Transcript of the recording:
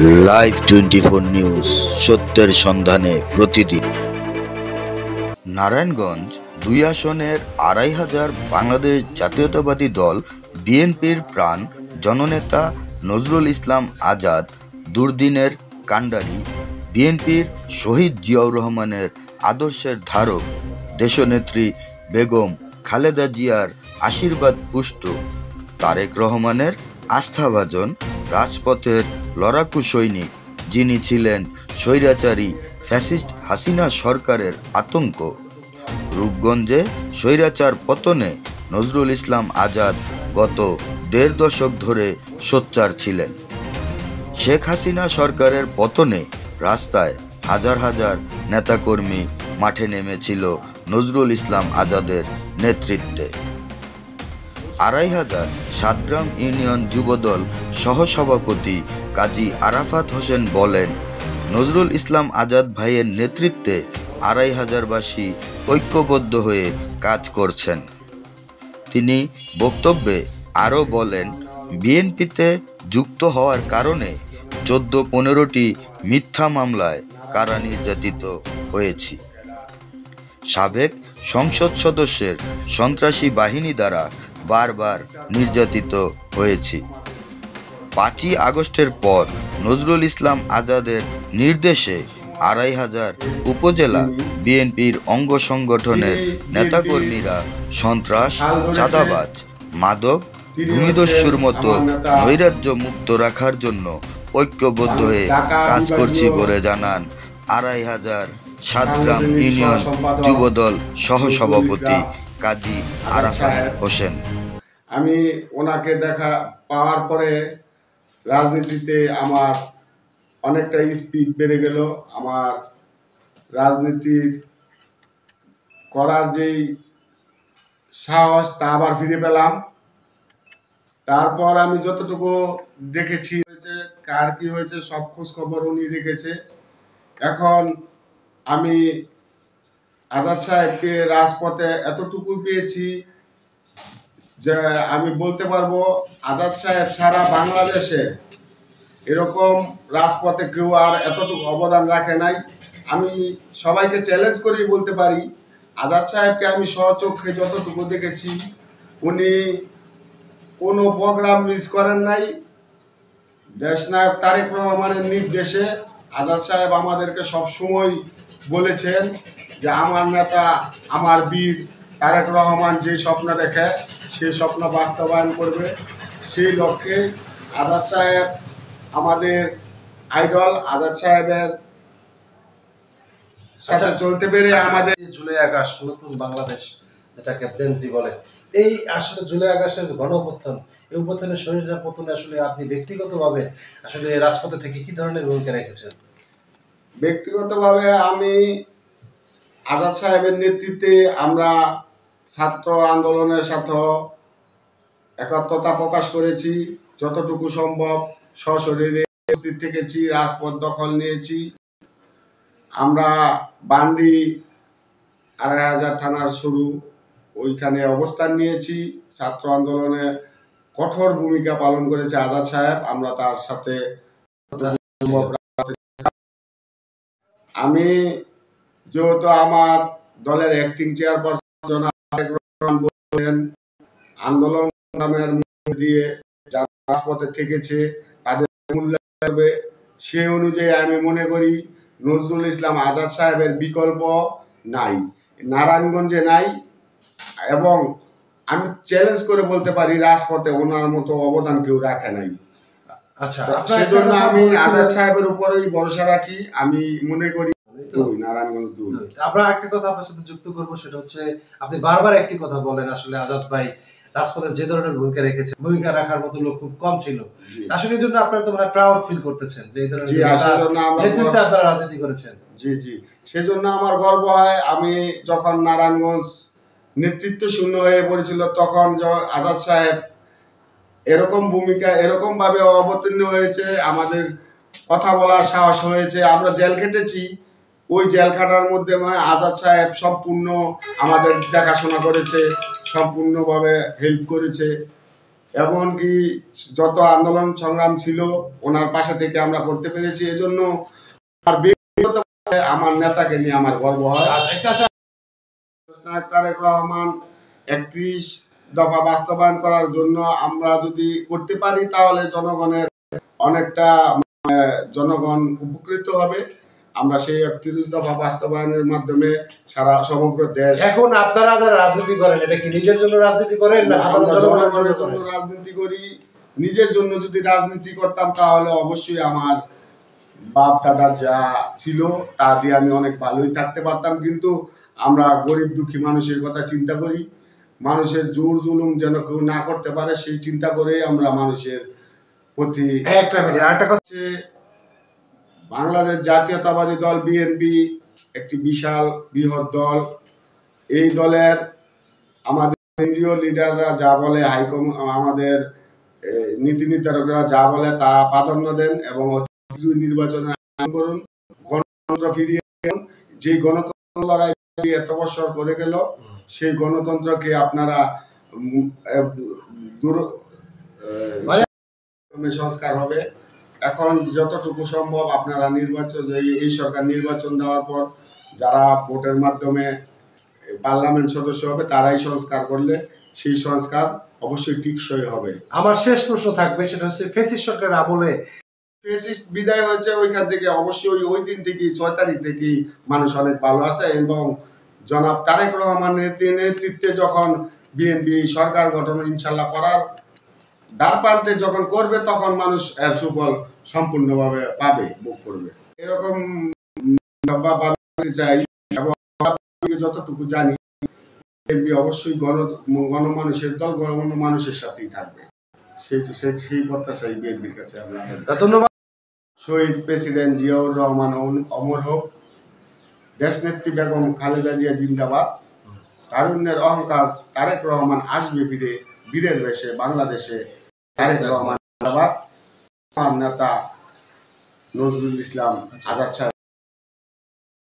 Live 24 news, সত্যের সন্ধানে প্রতিদিন। নারায়ণগঞ্জ ২ আসনের ২৫০০ বাংলাদেশ জাতীয়তাবাদী দল বিএনপির প্রাণ জননেতা নজরুল ইসলাম আজাদ দুর্দিনের কাণ্ডারি, বিএনপির শহীদ জিয়াউর রহমানের আদর্শের ধারক, দেশনেত্রী বেগম খালেদা জিয়ার আশীর্বাদ পুষ্ট, তারেক রহমানের আস্থাভাজন রাজপথের লড়াকু সৈনিক, যিনি ছিলেন স্বৈরাচারী ফ্যাসিস্ট হাসিনা সরকারের আতঙ্ক। রূপগঞ্জে স্বৈরাচার পতনে নজরুল ইসলাম আজাদ গত ১.৫ দশক ধরে সোচ্চার ছিলেন। শেখ হাসিনা সরকারের পতনে রাস্তায় হাজার হাজার নেতাকর্মী মাঠে নেমেছিল নজরুল ইসলাম আজাদের নেতৃত্বে। ২৫০০ সাতগ্রাম ইউনিয়ন যুবদল সহসভাপতি কাজী আরাফাত হোসেন বলেন, নজরুল ইসলাম আজাদ ভাইয়ের নেতৃত্বে ২৫০০বাসী ঐক্যবদ্ধ হয়ে কাজ করছেন। তিনি বক্তব্যে আরও বলেন, বিএনপিতে যুক্ত হওয়ার কারণে ১৪-১৫টি মিথ্যা মামলায় কারা নির্যাতিত হয়েছি। সাবেক সংসদ সদস্যের সন্ত্রাসী বাহিনী দ্বারা বারবার নির্যাতিত হয়েছি। ৫ই আগস্টের পর নজরুল ইসলাম আজাদের নির্দেশে ২৫০০ উপজেলা বিএনপির অঙ্গ সংগঠনের নেতাকর্মীরা সন্ত্রাস, চাঁদাবাজ, মাদক, ভূমিদস্যুর মতো নৈরাজ্য মুক্ত রাখার জন্য ঐক্যবদ্ধ হয়ে কাজ করছি বলে জানান ২৫০০ সাতগ্রাম ইউনিয়ন যুবদল সহসভাপতি কাজী আরাফাত হোসেন। আমি ওনাকে দেখা পাওয়ার পরে রাজনীতিতে আমার অনেকটা স্পিড বেড়ে গেল। আমার রাজনীতির করার যেই সাহস তা আবার ফিরে পেলাম। তারপর আমি যতটুকু দেখেছি হয়েছে, কার কি হয়েছে সব খোঁজ খবর উনি রেখেছে। এখন আমি আজাদ সাহেবকে রাজপথে এতটুকু পেয়েছি যে আমি বলতে পারবো আজাদ সাহেব সারা বাংলাদেশে এরকম রাজপথে কেউ আর এতটুকু অবদান রাখে নাই। আমি সবাইকে চ্যালেঞ্জ করেই বলতে পারি, আজাদ সাহেবকে আমি স্বচক্ষে যতটুকু দেখেছি, উনি কোনো প্রোগ্রাম মিস করেন নাই। দেশনায়ক তারেক রহমানের নির্দেশে আজাদ সাহেব আমাদেরকে সবসময় বলেছেন যে আমার নেতা, আমার বীর তারেক রহমান যে স্বপ্ন দেখে সেই স্বপ্ন বাস্তবায়ন করবে। সেই লক্ষ্যে আজাদ সাহেব আমাদের আইডল। আজাদ সাহেবের সাথে চলতে পেরে আমাদের জুলাই আগস্ট নতুন বাংলাদেশ, যেটা ক্যাপ্টেন জি বলে, এই আসলে জুলাই আগস্টের গণ অভ্যুত্থান, এই অভ্যুত্থানের স্বৈরাচার পতনে আসলে আপনি ব্যক্তিগতভাবে আসলে রাজপথে থেকে কি ধরনের ভূমিকা রেখেছেন? ব্যক্তিগতভাবে আমি আজাদ সাহেবের নেতৃত্বে আমরা ছাত্র আন্দোলনের সাথে একাত্মতা প্রকাশ করেছি। যতটুকু সম্ভব সশরীরে উপস্থিত থেকেছি, রাজপথ দখল নিয়েছি। আমরা বান্ডি ২৫০০ থানার শুরু, ওইখানে অবস্থান নিয়েছি। ছাত্র আন্দোলনে কঠোর ভূমিকা পালন করেছে আজাদ সাহেব। আমরা তার সাথে আমি যেহেতু আমার দলের অ্যাক্টিং চেয়ারপারসন বলেন, আন্দোলন নামের মধ্যে দিয়ে যারা রাজপথে থেকেছে তাদের মূল্যায়ন করবে, সেই অনুযায়ী আমি মনে করি নজরুল ইসলাম আজাদ সাহেবের বিকল্প নাই, নারায়ণগঞ্জে নাই। এবং আমি চ্যালেঞ্জ করে বলতে পারি রাজপথে ওনার মতো অবদান কেউ রাখে নাই। আচ্ছা, সেজন্য আমি আজাদ সাহেবের উপরেই ভরসা রাখি। আমি মনে করি নারায়ণগঞ্জ ২। আমরা একটা কথা আপনার সাথে যুক্ত করবো, সেটা হচ্ছে আপনি বারবার একটি কথা বলেন, আসলে আজাদ ভাই রাজপথে যে ধরনের ভূমিকা রেখেছে, ভূমিকা রাখার মতো লোক খুব কম ছিল। আসলে এই জন্য আপনারা তো মানে প্রাউড ফিল করতেছেন যে এই ধরনের নেতৃত্বে আপনারা রাজনীতি করেছেন। জি জি, সেজন্য আমার গর্ব হয়। আমি যখন নারায়ণগঞ্জ নেতৃত্ব শূন্য হয়ে পড়েছিল, তখন আজাদ সাহেব এরকম ভূমিকা এরকম ভাবে অবতীর্ণ হয়েছে, আমাদের কথা বলার সাহস হয়েছে। আমরা জেল খেটেছি, ওই জেল খাটার মধ্যে আজাদ সাহেব সম্পূর্ণ আমাদের দেখাশোনা করেছে, সম্পূর্ণভাবে হেল্প করেছে। এমনকি যত আন্দোলন সংগ্রাম ছিল ওনার পাশে থেকে আমরা করতে পেরেছি। এজন্য আমার ব্যক্তিগতভাবে আমার নেতাকে নিয়ে আমার গর্ব হয়। তারেক রহমান 31 দফা বাস্তবায়ন করার জন্য আমরা যদি করতে পারি তাহলে জনগণের অনেকটা জনগণ উপকৃত হবে। আমরা সেই 31 দফা বাস্তবায়নের মাধ্যমে সারা সমগ্র দেশ। এখন আপনারা যারা রাজনীতি করেন এটা কি নিজের জন্য রাজনীতি করেন না জনগণের জন্য রাজনীতি করি? নিজের জন্য যদি রাজনীতি করতাম তাহলে অবশ্যই আমার বাপ দাদার যা ছিল তা দিয়ে আমি অনেক ভালোই থাকতে পারতাম, কিন্তু আমরা গরিব দুঃখী মানুষের কথা চিন্তা করি। মানুষের জোর জুলুম যেন কেউ না করতে পারে সেই চিন্তা করেই আমরা মানুষের প্রতি। বাংলাদেশ জাতীয়তাবাদী দল বিএনপি একটি বিশাল বৃহৎ দল। এই দলের আমাদের কেন্দ্রীয় লিডাররা যা বলে, আমাদের নীতি নির্ধারকরা যা বলে তা প্রাধান্য দেন এবং নির্বাচনে করুন, গণতন্ত্র ফিরিয়ে দেন। যে গণতন্ত্র লড়াই এত বছর করে গেল সেই গণতন্ত্রকে আপনারা সংস্কার হবে। এখন যতটুকু সম্ভব আপনারা নির্বাচন, এই সরকার নির্বাচন দেওয়ার পর যারা ভোটের মাধ্যমে পার্লামেন্ট সদস্য হবে তারাই সংস্কার করলে সেই সংস্কার অবশ্যই টিকসই হবে। আমার শেষ প্রশ্ন থাকবে, সেটা হচ্ছে ফ্যাসিস্ট সরকারের আমলে ফ্যাসিস্ট বিদায় হয়েছে ওইখান থেকে, অবশ্যই ওই দিন থেকেই 6 তারিখ থেকেই মানুষ অনেক ভালো আছে এবং জনাব তারেক রহমানের নেতৃত্বে যখন বিএনপি সরকার গঠন ইনশাল্লাহ করার দ্বারপ্রান্তে যখন করবে তখন মানুষ এর সুফল সম্পূর্ণভাবে পাবে, ভোগ করবে। এরকম চাই এবং যতটুকু জানি বিএনপি অবশ্যই গণমানুষের দল, গণমানুষের সাথেই থাকবে। সেই প্রত্যাশাই বিএনপির কাছে আমরা। ধন্যবাদ। শহীদ প্রেসিডেন্ট জিয়াউর রহমান অমর হোক, দেশনেত্রী বেগম খালেদা জিয়া জিন্দাবাদ, তারুণ্যের অহংকার তারেক রহমান আসবে ফিরে, বীরের বেশে বাংলাদেশে তারেক রহমান জিন্দাবাদ। আমার নেতা নজরুল ইসলাম আজাদ সাহেব।